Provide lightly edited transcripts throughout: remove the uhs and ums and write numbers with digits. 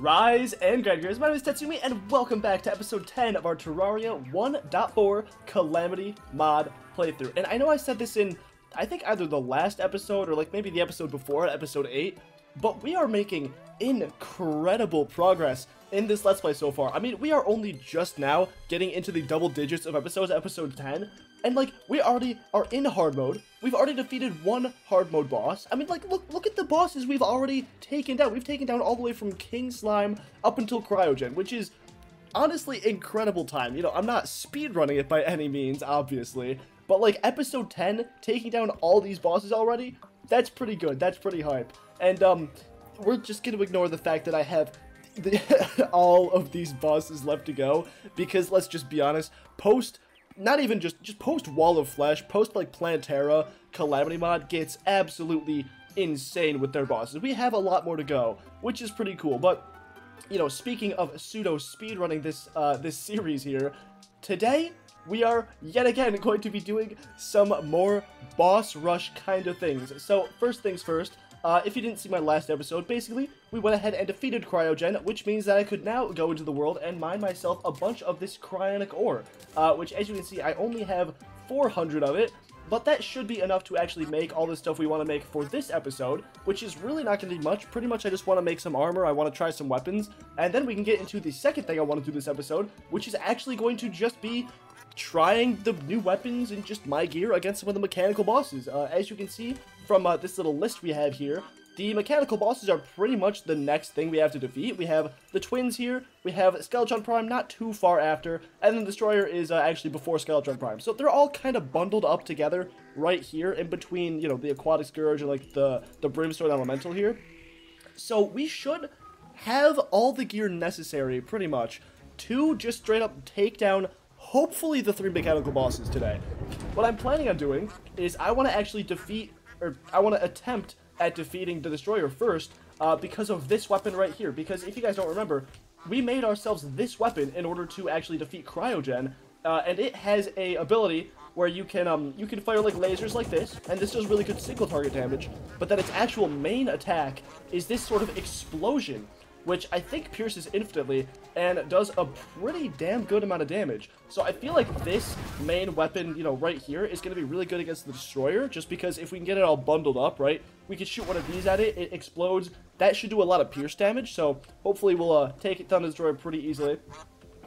Rise and grind, guys. My name is Tetsyumi, and welcome back to episode 10 of our Terraria 1.4 Calamity mod playthrough. And I know I said this in, I think either the last episode or like maybe the episode before, episode 8, but we are making incredible progress in this Let's Play so far. I mean, we are only just now getting into the double digits of episodes, episode 10, and like, we already are in hard mode. We've already defeated one hard mode boss. I mean, like, look at the bosses we've already taken down. We've taken down all the way from King Slime up until Cryogen, which is honestly incredible time. You know, I'm not speedrunning it by any means, obviously, but like episode 10, taking down all these bosses already, that's pretty good. That's pretty hype. And we're just gonna ignore the fact that I have all of these bosses left to go, because let's just be honest, not even just post Wall of Flesh, post like Plantera, Calamity mod gets absolutely insane with their bosses. We have a lot more to go, which is pretty cool. But you know, speaking of pseudo speedrunning this series here, today we are yet again going to be doing some more boss rush kind of things. So first things first. If you didn't see my last episode, basically, we went ahead and defeated Cryogen, which means that I could now go into the world and mine myself a bunch of this cryonic ore, which, as you can see, I only have 400 of it, but that should be enough to actually make all the stuff we want to make for this episode, which is really not going to be much. Pretty much, I just want to make some armor, I want to try some weapons, and then we can get into the second thing I want to do this episode, which is actually going to just be trying the new weapons and just my gear against some of the mechanical bosses. As you can see from this little list we have here, the mechanical bosses are pretty much the next thing we have to defeat. We have the twins here, we have Skeletron Prime not too far after, and then Destroyer is actually before Skeletron Prime. So they're all kind of bundled up together right here in between, you know, the Aquatic Scourge and like the Brimstone Elemental here. So we should have all the gear necessary pretty much to just straight up take down hopefully the 3 mechanical bosses today. What I'm planning on doing is I want to actually I want to attempt at defeating the Destroyer first because of this weapon right here. Because if you guys don't remember, we made ourselves this weapon in order to actually defeat Cryogen, and it has a ability where you can fire like lasers like this, and this does really good single target damage, but then its actual main attack is this sort of explosion, which I think pierces infinitely and does a pretty damn good amount of damage. So I feel like this main weapon, you know, right here is going to be really good against the Destroyer, just because if we can get it all bundled up, right, we can shoot one of these at it, it explodes, that should do a lot of pierce damage, so hopefully we'll take it down to the Destroyer pretty easily.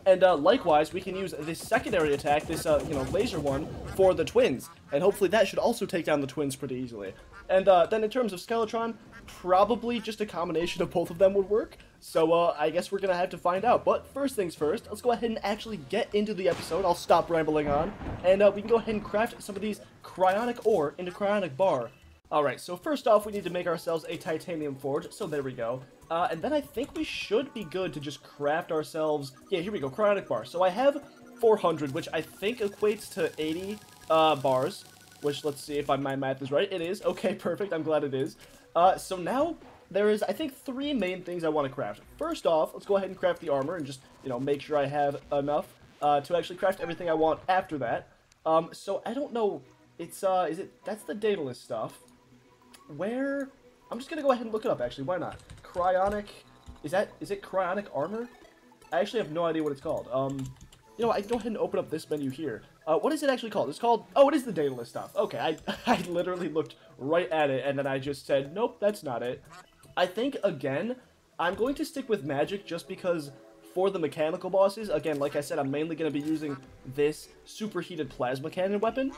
And likewise, we can use this secondary attack, this, you know, laser one, for the twins. And hopefully that should also take down the twins pretty easily. And then in terms of Skeletron, probably just a combination of both of them would work. So I guess we're going to have to find out. But first things first, let's go ahead and actually get into the episode. I'll stop rambling on. And we can go ahead and craft some of these cryonic ore into cryonic bar. Alright, so first off, we need to make ourselves a titanium forge, so there we go. And then I think we should be good to just craft ourselves, yeah, here we go, cryonic bar. So I have 400, which I think equates to 80 bars, which, let's see if my math is right. It is. Okay, perfect. I'm glad it is. So now there is, I think, 3 main things I want to craft. First off, let's go ahead and craft the armor and just, you know, make sure I have enough to actually craft everything I want after that. So I don't know, it's, that's the Daedalus stuff. Where, I'm just gonna go ahead and look it up, actually, why not? Cryonic, is it cryonic armor? I actually have no idea what it's called. You know, I can go ahead and open up this menu here. What is it actually called? It's called, oh, it is the Daedalus stuff. Okay, I literally looked right at it, and then I just said, nope, that's not it. I think, again, I'm going to stick with magic just because for the mechanical bosses, again, like I said, I'm mainly going to be using this superheated plasma cannon weapon.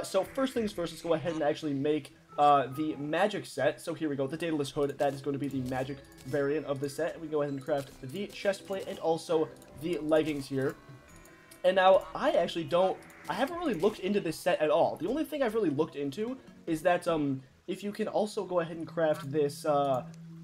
So first things first, let's go ahead and actually make the magic set. So here we go, the Daedalus hood, that is going to be the magic variant of the set. We go ahead and craft the chest plate and also the leggings here. And now, I haven't really looked into this set at all. The only thing I've really looked into is that, if you can also go ahead and craft this,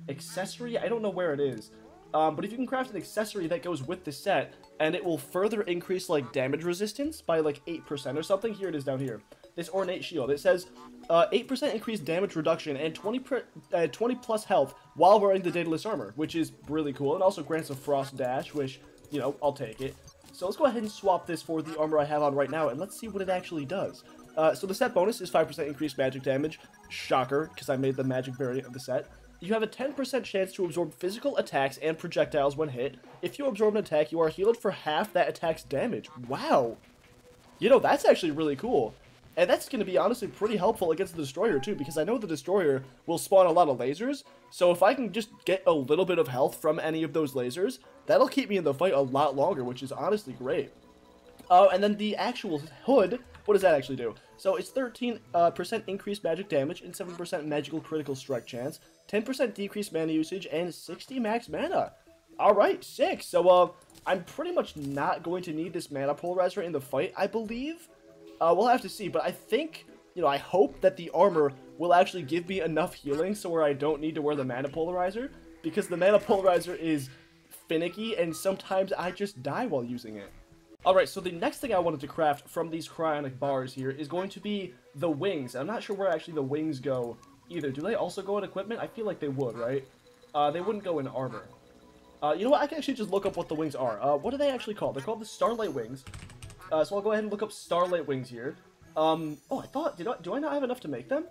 accessory, I don't know where it is. But if you can craft an accessory that goes with the set, and it will further increase, like, damage resistance by, like, 8% or something. Here it is down here. This ornate shield. It says, 8% increased damage reduction and 20 plus health while wearing the Daedalus armor, which is really cool. And also grants a frost dash, which, you know, I'll take it. So let's go ahead and swap this for the armor I have on right now, and let's see what it actually does. So the set bonus is 5% increased magic damage. Shocker, because I made the magic variant of the set. You have a 10% chance to absorb physical attacks and projectiles when hit. If you absorb an attack, you are healed for half that attack's damage. Wow. You know, that's actually really cool. And that's going to be honestly pretty helpful against the Destroyer too, because I know the Destroyer will spawn a lot of lasers. So if I can just get a little bit of health from any of those lasers, that'll keep me in the fight a lot longer, which is honestly great. And then the actual hood, what does that actually do? So it's 13% increased magic damage and 7% magical critical strike chance, 10% decreased mana usage, and 60 max mana. Alright, sick. So I'm pretty much not going to need this mana polarizer in the fight, I believe. We'll have to see, but I think, you know, I hope that the armor will actually give me enough healing so where I don't need to wear the mana polarizer, because the mana polarizer is finicky and sometimes I just die while using it. Alright, so the next thing I wanted to craft from these cryonic bars here is going to be the wings. I'm not sure where actually the wings go either. Do they also go in equipment? I feel like they would, right? They wouldn't go in armor. You know what? I can actually just look up what the wings are. What are they actually called? They're called the Starlight Wings. So I'll go ahead and look up Starlight Wings here. Oh, I thought, do I not have enough to make them?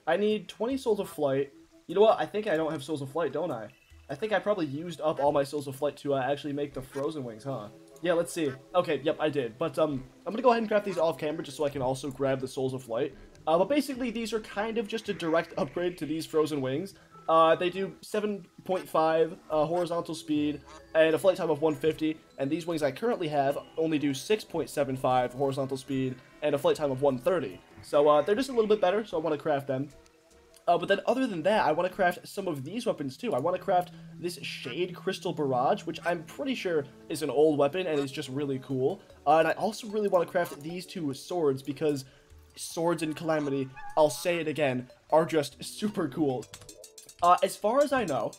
I need 20 Souls of Flight. You know what? I think I don't have Souls of Flight, don't I? I think I probably used up all my Souls of Flight to actually make the Frozen Wings, huh? Yeah, let's see. Okay, yep, I did. But I'm gonna go ahead and craft these off camera just so I can also grab the Souls of Flight. But basically, these are kind of just a direct upgrade to these Frozen Wings. They do 7.5 horizontal speed and a flight time of 150, and these wings I currently have only do 6.75 horizontal speed and a flight time of 130. So they're just a little bit better, so I want to craft them. But then other than that, I want to craft some of these weapons too. I want to craft this Shade Crystal Barrage, which I'm pretty sure is an old weapon and is just really cool. And I also really want to craft these two swords because swords in Calamity, I'll say it again, are just super cool. As far as I know,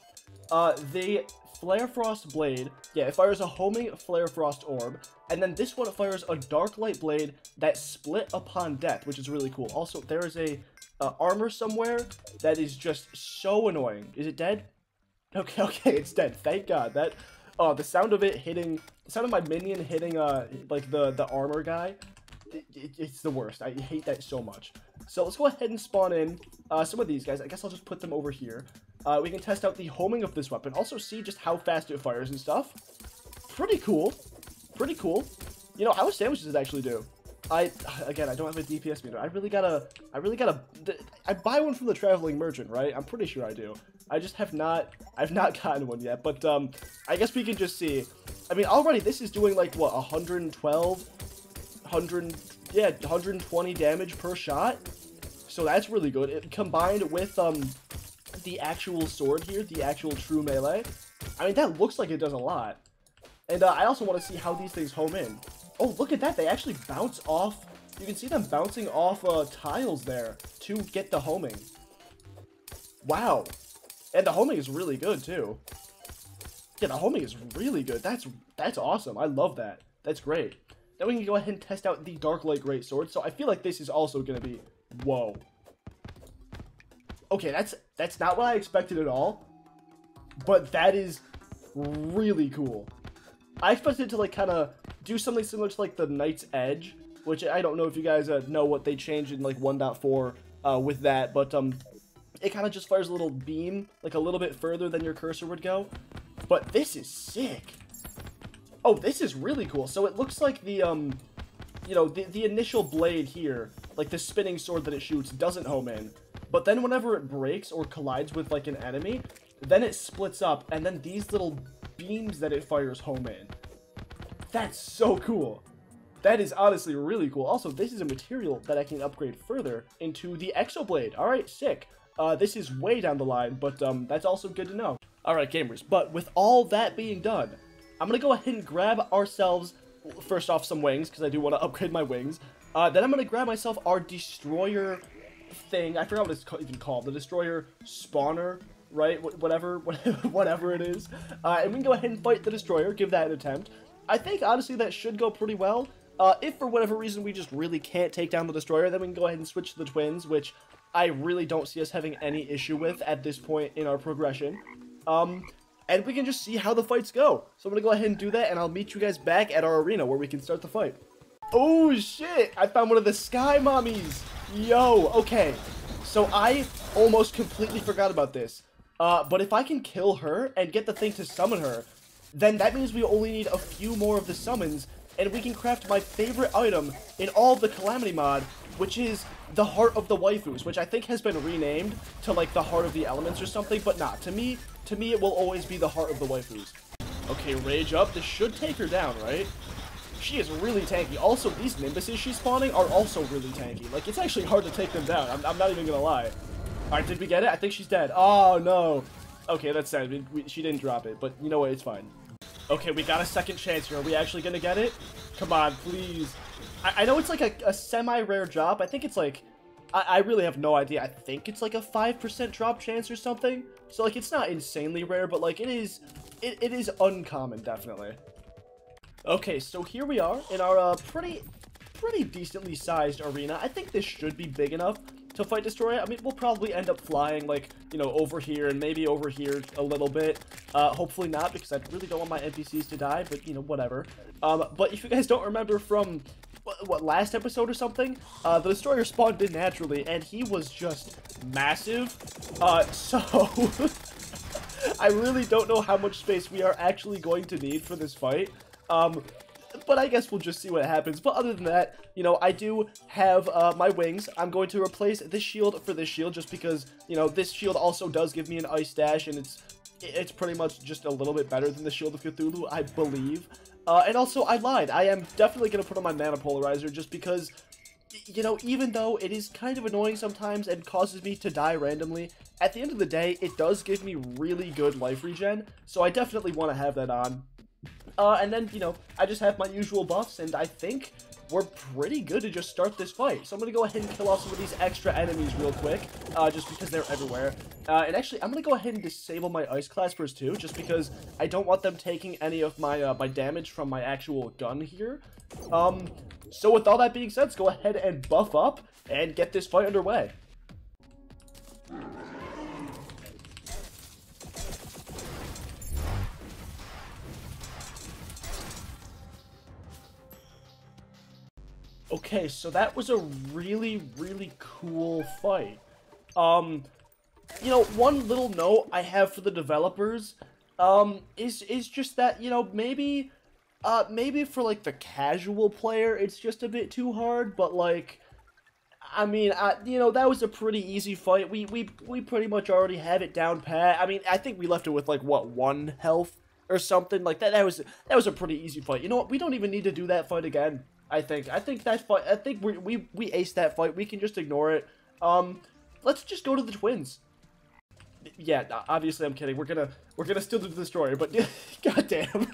the Flare Frost Blade, yeah, it fires a homing Flare Frost Orb, and then this one fires a Dark Light Blade that split upon death, which is really cool. Also, there is a armor somewhere that is just so annoying. Is it dead? Okay, it's dead. Thank God. That, the sound of it hitting, the sound of my minion hitting, like the armor guy, it's the worst. I hate that so much. So let's go ahead and spawn in some of these guys. I guess I'll just put them over here. We can test out the homing of this weapon. Also see just how fast it fires and stuff. Pretty cool. Pretty cool. You know, how much damage does it actually do? Again, I don't have a DPS meter. I buy one from the Traveling Merchant, right? I'm pretty sure I do. I just I've not gotten one yet, but, I guess we can just see. I mean, already this is doing, like, what, 120 damage per shot? So that's really good. It combined with, the actual sword here, the actual true melee. I mean, that looks like it does a lot. And, I also want to see how these things home in. Oh, look at that. They actually bounce off. You can see them bouncing off tiles there to get the homing. Wow. And the homing is really good, too. Yeah, the homing is really good. That's awesome. I love that. That's great. Then we can go ahead and test out the Dark Light Greatsword. So I feel like this is also going to be... Whoa. Okay, that's not what I expected at all. But that is really cool. I expected to, like, kind of do something similar to, like, the Knight's Edge, which I don't know if you guys know what they changed in, like, 1.4 with that, but it kind of just fires a little beam, like, a little bit further than your cursor would go. But this is sick. Oh, this is really cool. So it looks like the, you know, the initial blade here, like the spinning sword that it shoots, doesn't home in. But then whenever it breaks or collides with, like, an enemy, then it splits up, and then these little beams that it fires home in. That's so cool. That is honestly really cool. Also, this is a material that I can upgrade further into the Exoblade. Alright, sick. This is way down the line, but that's also good to know. Alright, gamers, but with all that being done, I'm going to go ahead and grab ourselves, first off, some wings, because I do want to upgrade my wings. Then I'm going to grab myself our Destroyer thing. I forgot what it's even called. The Destroyer Spawner, right? Whatever it is. And we can go ahead and fight the Destroyer, give that an attempt. I think, honestly, that should go pretty well. If for whatever reason we just really can't take down the Destroyer, then we can go ahead and switch to the Twins, which I really don't see us having any issue with at this point in our progression. And we can just see how the fights go. So I'm going to go ahead and do that, and I'll meet you guys back at our arena where we can start the fight. Oh, shit! I found one of the Sky Mommies! Yo, okay. So I almost completely forgot about this. But if I can kill her and get the thing to summon her, then that means we only need a few more of the summons, and we can craft my favorite item in all of the Calamity mod, which is the Heart of the Waifus, which I think has been renamed to, like, the Heart of the Elements or something, but nah, to me, it will always be the Heart of the Waifus. Okay, rage up. This should take her down, right? She is really tanky. Also, these Nimbuses she's spawning are also really tanky. Like, it's actually hard to take them down. I'm not even gonna lie. Alright, did we get it? I think she's dead. Oh, no. Okay, that's sad. She didn't drop it, but you know what? It's fine. Okay, we got a second chance here. Are we actually gonna get it? Come on, please. I know it's like a semi-rare drop. I think it's like... I really have no idea. I think it's like a 5% drop chance or something. So, like, it's not insanely rare, but, like, it is uncommon, definitely. Okay, so here we are in our pretty decently sized arena. I think this should be big enough to fight Destroyer. I mean, we'll probably end up flying, like, you know, over here and maybe over here a little bit. Hopefully not, because I really don't want my NPCs to die, but, you know, whatever. But if you guys don't remember from, what, last episode or something, the Destroyer spawned in naturally, and he was just massive. So, I really don't know how much space we are actually going to need for this fight. But I guess we'll just see what happens. But other than that, you know, I do have my wings. I'm going to replace this shield for this shield just because, you know, this shield also does give me an ice dash, and it's pretty much just a little bit better than the Shield of Cthulhu, I believe. And also, I lied. I am definitely going to put on my mana polarizer just because, you know, even though it is kind of annoying sometimes and causes me to die randomly, at the end of the day, it does give me really good life regen, so I definitely want to have that on. And then, you know, I just have my usual buffs, and I think we're pretty good to just start this fight. So I'm going to go ahead and kill off some of these extra enemies real quick, just because they're everywhere. And actually, I'm going to go ahead and disable my Ice Claspers too, just because I don't want them taking any of my, my damage from my actual gun here. So with all that being said, let's go ahead and buff up and get this fight underway. Okay, so that was a really cool fight. You know, one little note I have for the developers, is just that, you know, maybe for, like, the casual player, it's just a bit too hard, but, like, I mean, you know, that was a pretty easy fight. We pretty much already have it down pat. I mean, I think we left it with, like, what, 1 health or something? Like, that was a pretty easy fight. You know what, we don't even need to do that fight again. I think that fight, I think we aced that fight. We can just ignore it. Let's just go to the twins. Yeah, obviously I'm kidding. We're gonna still do the Destroyer, but goddamn.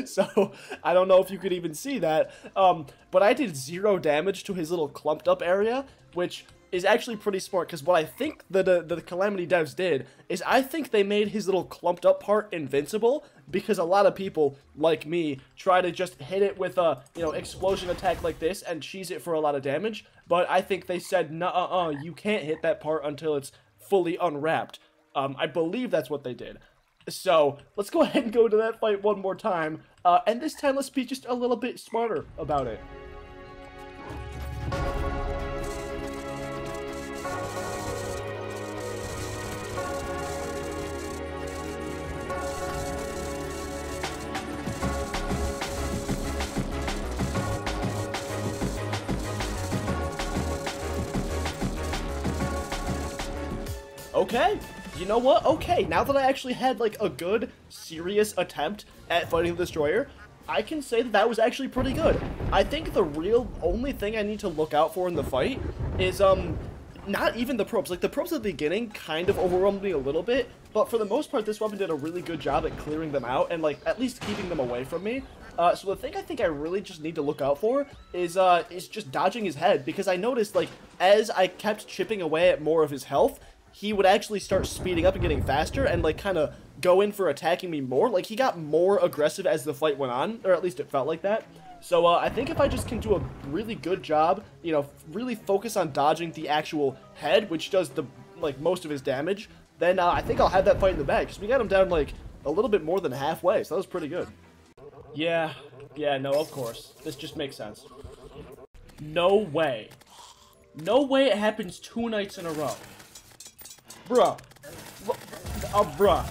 So I don't know if you could even see that. But I did 0 damage to his little clumped up area, which is actually pretty smart, because what I think the Calamity devs did is I think they made his little clumped up part invincible, because a lot of people, like me, try to just hit it with a, you know, explosion attack like this and cheese it for a lot of damage, but I think they said, nuh-uh, you can't hit that part until it's fully unwrapped. I believe that's what they did. So, let's go ahead and go to that fight one more time, and this time let's be just a little bit smarter about it. Okay, you know what? Okay, now that I actually had, like, a good, serious attempt at fighting the Destroyer, I can say that that was actually pretty good. I think the real only thing I need to look out for in the fight is, not even the probes. Like, the probes at the beginning kind of overwhelmed me a little bit, but for the most part, this weapon did a really good job at clearing them out and, like, at least keeping them away from me. So the thing I think I really just need to look out for is just dodging his head, because I noticed, like, as I kept chipping away at more of his health, he would actually start speeding up and getting faster and, like, kind of go in for attacking me more. Like, he got more aggressive as the fight went on, or at least it felt like that. So, I think if I just can do a really good job, you know, really focus on dodging the actual head, which does the, like, most of his damage, then, I think I'll have that fight in the bag, because we got him down, like, a little bit more than halfway, so that was pretty good. Yeah, no, of course. This just makes sense. No way. No way it happens 2 nights in a row. Bro, Bruh.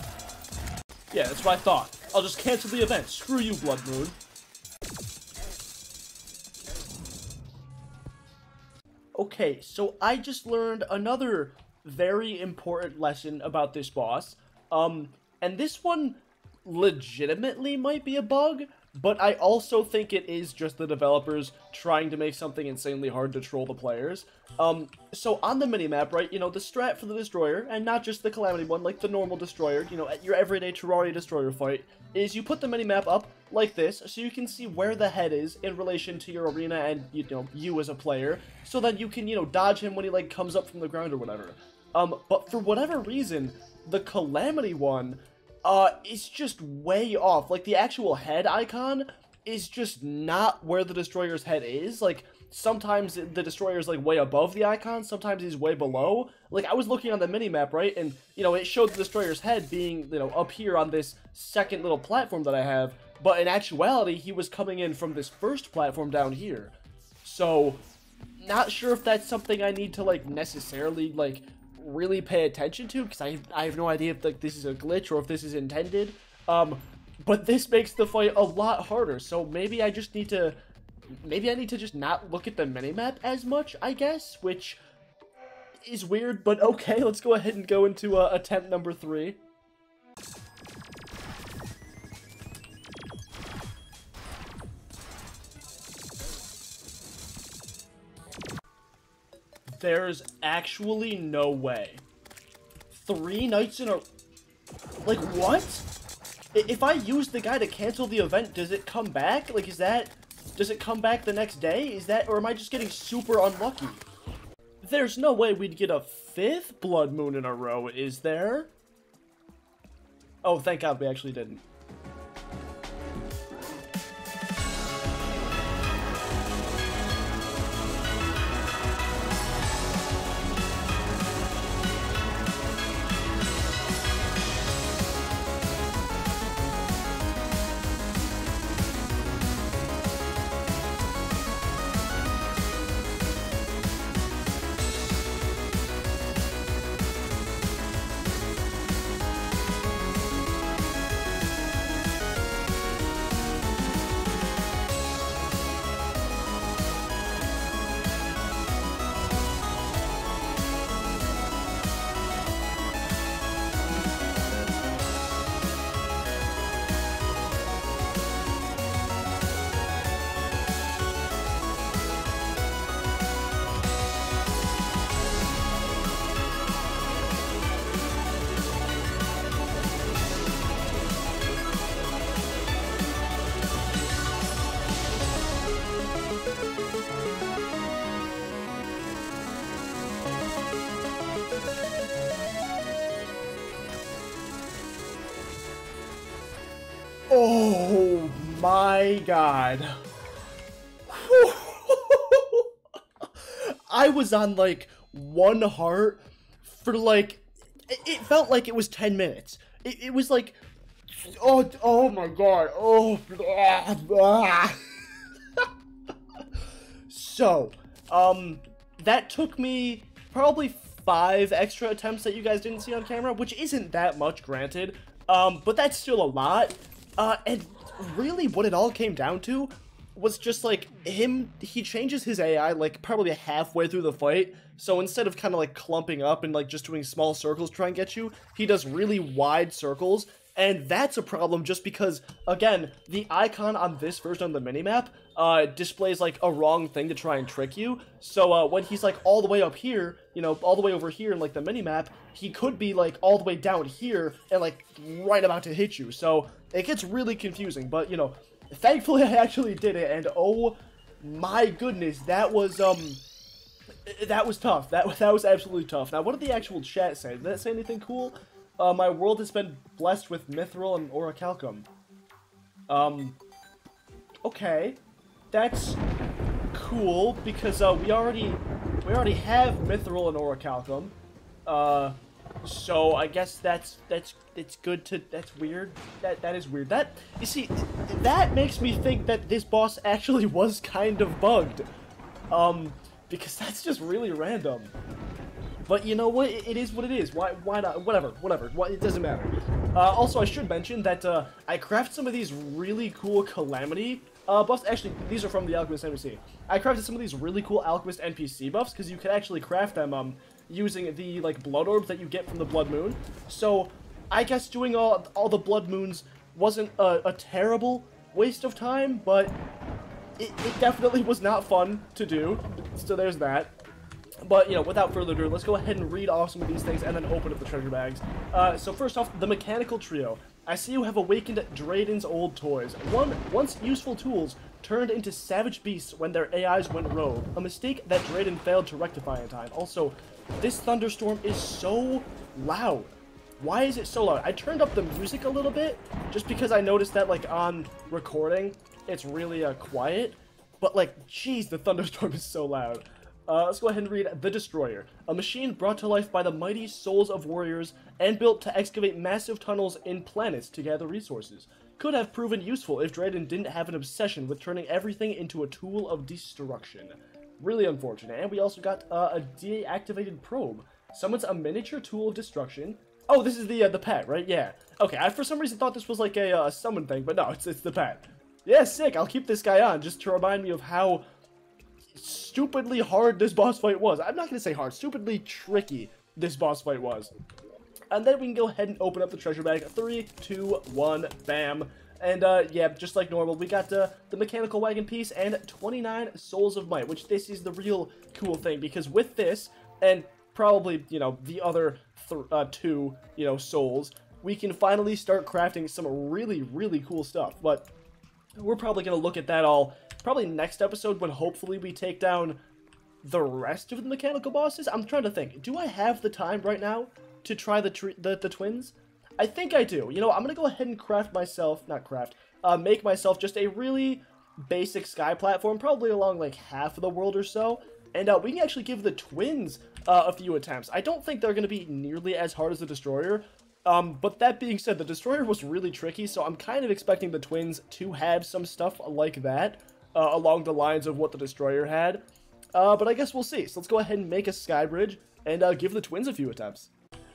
Yeah, that's what I thought. I'll just cancel the event. Screw you, Blood Moon. Okay, so I just learned another very important lesson about this boss. And this one legitimately might be a bug, but I also think it is just the developers trying to make something insanely hard to troll the players. So on the minimap, right, you know, the strat for the Destroyer, and not just the Calamity one, like the normal Destroyer, you know, at your everyday Terraria Destroyer fight, is you put the minimap up like this, so you can see where the head is in relation to your arena and, you know, you as a player, so that you can, you know, dodge him when he, like, comes up from the ground or whatever. But for whatever reason, the Calamity one, is just way off. Like, the actual head icon is just not where the Destroyer's head is. Like, sometimes the Destroyer's, like, way above the icon, sometimes he's way below. Like, I was looking on the minimap, right, and, you know, it showed the Destroyer's head being, you know, up here on this second little platform that I have, but in actuality, he was coming in from this first platform down here. So, not sure if that's something I need to, like, necessarily, like, really pay attention to, because I have no idea if, like, this is a glitch or if this is intended. But this makes the fight a lot harder, so maybe I just need to, maybe I need to just not look at the minimap as much, I guess, which is weird, but okay, let's go ahead and go into attempt number 3. There's actually no way. 3 nights in a... Like, what? If I use the guy to cancel the event, does it come back? Like, is that... Does it come back the next day? Is that... Or am I just getting super unlucky? There's no way we'd get a 5th Blood Moon in a row, is there? Oh, thank God we actually didn't. Oh my God. I was on like 1 heart for like, it felt like it was 10 minutes. It was like, oh my God. Oh, so, that took me probably 5 extra attempts that you guys didn't see on camera, which isn't that much, granted, but that's still a lot. And really what it all came down to was just like he changes his AI like probably halfway through the fight. So instead of kind of like clumping up and like just doing small circles to try and get you, he does really wide circles. And that's a problem just because, again, the icon on this version of the minimap displays like a wrong thing to try and trick you. So when he's like all the way up here, you know, all the way over here in like the minimap, he could be like all the way down here and like right about to hit you. So it gets really confusing, but you know, thankfully I actually did it, and oh my goodness, that was tough. That was absolutely tough. Now, what did the actual chat say? Did that say anything cool? My world has been blessed with mithril and orichalcum. Okay, that's cool because we already have mithril and orichalcum. So I guess that's good to, that's weird. That is weird. That, you see, that makes me think that this boss actually was kind of bugged. Because that's just really random. But you know what? It is what it is. Why not? Whatever. It doesn't matter. Also, I should mention that I crafted some of these really cool Calamity buffs. Actually, these are from the Alchemist NPC. I crafted some of these really cool Alchemist NPC buffs because you can actually craft them using the like blood orbs that you get from the Blood Moon. So I guess doing all the Blood Moons wasn't a terrible waste of time, but it definitely was not fun to do. So there's that. But, you know, without further ado, let's go ahead and read off some of these things and then open up the treasure bags. So first off, the Mechanical Trio. I see you have awakened Drayden's old toys. Once useful tools turned into savage beasts when their AIs went rogue. A mistake that Drayden failed to rectify in time. Also, this thunderstorm is so loud. Why is it so loud? I turned up the music a little bit, just because I noticed that, like, on recording, it's really quiet. But, like, jeez, the thunderstorm is so loud. Let's go ahead and read The Destroyer. A machine brought to life by the mighty souls of warriors and built to excavate massive tunnels in planets to gather resources. Could have proven useful if Drayden didn't have an obsession with turning everything into a tool of destruction. Really unfortunate. And we also got a deactivated probe. Summons a miniature tool of destruction. Oh, this is the pet, right? Yeah. Okay, I for some reason thought this was like a summon thing, but no, it's the pet. Yeah, sick. I'll keep this guy on just to remind me of how stupidly hard this boss fight was. I'm not going to say hard, stupidly tricky this boss fight was. And then we can go ahead and open up the treasure bag. 3, 2, 1, bam. And yeah, just like normal, we got the mechanical wagon piece and 29 souls of might, which this is the real cool thing, because with this, and probably, you know, the other 2, you know, souls, we can finally start crafting some really, really cool stuff. But we're probably going to look at that all probably next episode, when hopefully we take down the rest of the mechanical bosses. I'm trying to think. Do I have the time right now to try the twins? I think I do. You know, I'm going to go ahead and make myself just a really basic sky platform, probably along like half of the world or so. And we can actually give the twins a few attempts. I don't think they're going to be nearly as hard as the Destroyer. But that being said, the Destroyer was really tricky, so I'm kind of expecting the twins to have some stuff like that. Along the lines of what the Destroyer had. But I guess we'll see. So let's go ahead and make a sky bridge and give the twins a few attempts.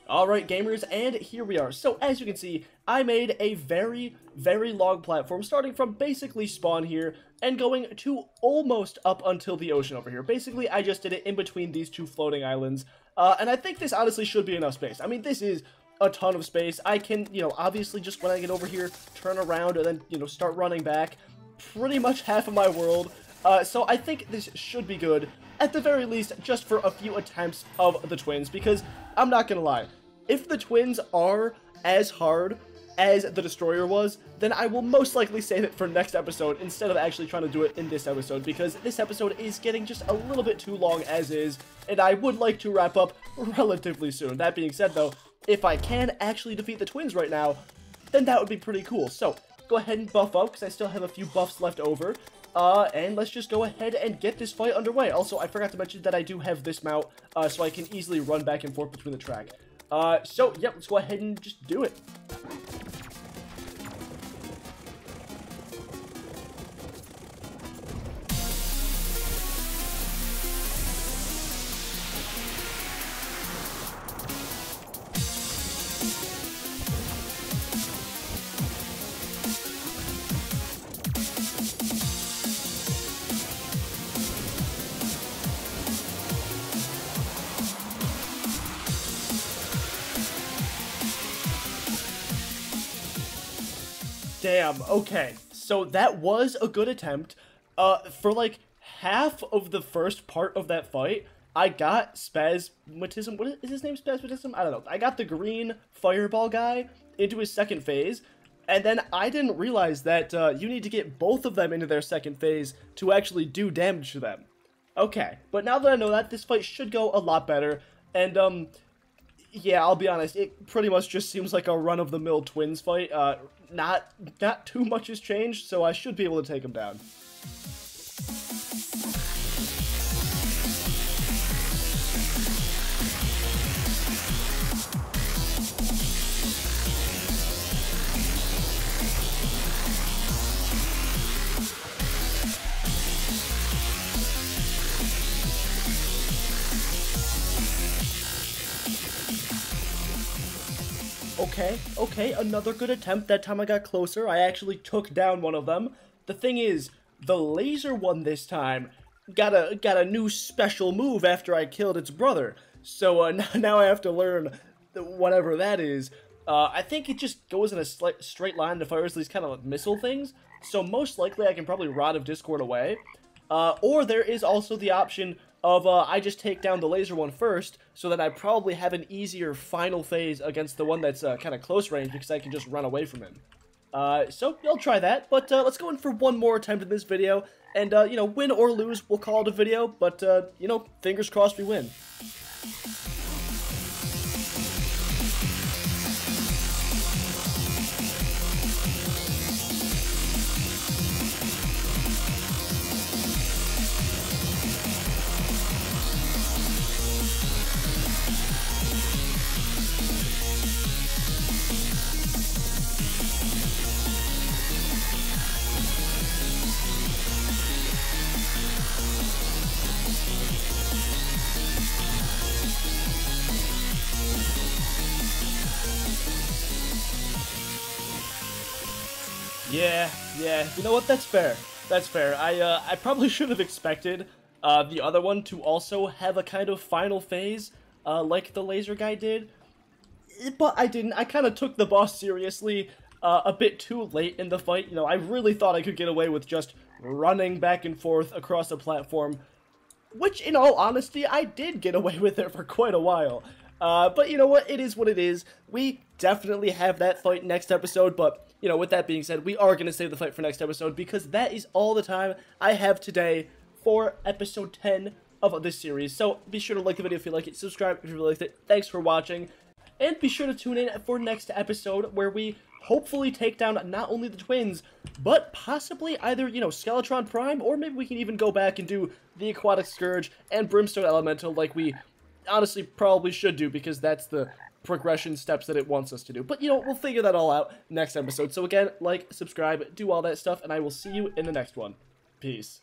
Alright, gamers, and here we are. So as you can see, I made a very, very long platform, starting from basically spawn here and going to almost up until the ocean over here. Basically, I just did it in between these 2 floating islands. And I think this honestly should be enough space. I mean, this is a ton of space. I can, you know, obviously just when I get over here, turn around and then, you know, start running back. Pretty much half of my world, so I think this should be good, at the very least, just for a few attempts of the twins, because I'm not gonna lie, if the twins are as hard as the Destroyer was, then I will most likely save it for next episode instead of actually trying to do it in this episode, because this episode is getting just a little bit too long as is, and I would like to wrap up relatively soon. That being said, though, if I can actually defeat the twins right now, then that would be pretty cool. So go ahead and buff up, because I still have a few buffs left over. And let's just go ahead and get this fight underway. Also, I forgot to mention that I do have this mount, so I can easily run back and forth between the track. So, yep, let's go ahead and just do it. Damn, okay. So that was a good attempt. For like half of the first part of that fight, I got Spasmatism. What is his name? Spasmatism? I don't know. I got the green fireball guy into his second phase, and then I didn't realize that you need to get both of them into their second phase to actually do damage to them. Okay, but now that I know that, this fight should go a lot better, and yeah, I'll be honest, it pretty much just seems like a run-of-the-mill twins fight. Not too much has changed, so I should be able to take him down. Okay, another good attempt. That time I got closer. I actually took down one of them. The thing is, the laser one this time got a new special move after I killed its brother. So now I have to learn whatever that is. I think it just goes in a straight line and fires these kind of missile things. So most likely I can probably Rod of Discord away. Or there is also the option of I just take down the laser one first, so that I probably have an easier final phase against the one that's kind of close range, because I can just run away from him. So I'll try that, but let's go in for one more attempt in this video, and you know, win or lose, we'll call it a video, but you know, fingers crossed we win. Yeah, you know what, that's fair. That's fair. I probably should have expected the other one to also have a kind of final phase, like the laser guy did. But I didn't. I kind of took the boss seriously a bit too late in the fight. You know, I really thought I could get away with just running back and forth across a platform, which, in all honesty, I did get away with it for quite a while. But you know what? It is what it is. We definitely have that fight next episode, but, you know, with that being said, we are going to save the fight for next episode, because that is all the time I have today for episode 10 of this series. So be sure to like the video if you like it, subscribe if you really liked it. Thanks for watching, and be sure to tune in for next episode, where we hopefully take down not only the twins, but possibly either, you know, Skeletron Prime, or maybe we can even go back and do the Aquatic Scourge and Brimstone Elemental, like we honestly probably should do, because that's the progression steps that it wants us to do. But, you know, we'll figure that all out next episode. So again, like, subscribe, do all that stuff, and I will see you in the next one. Peace.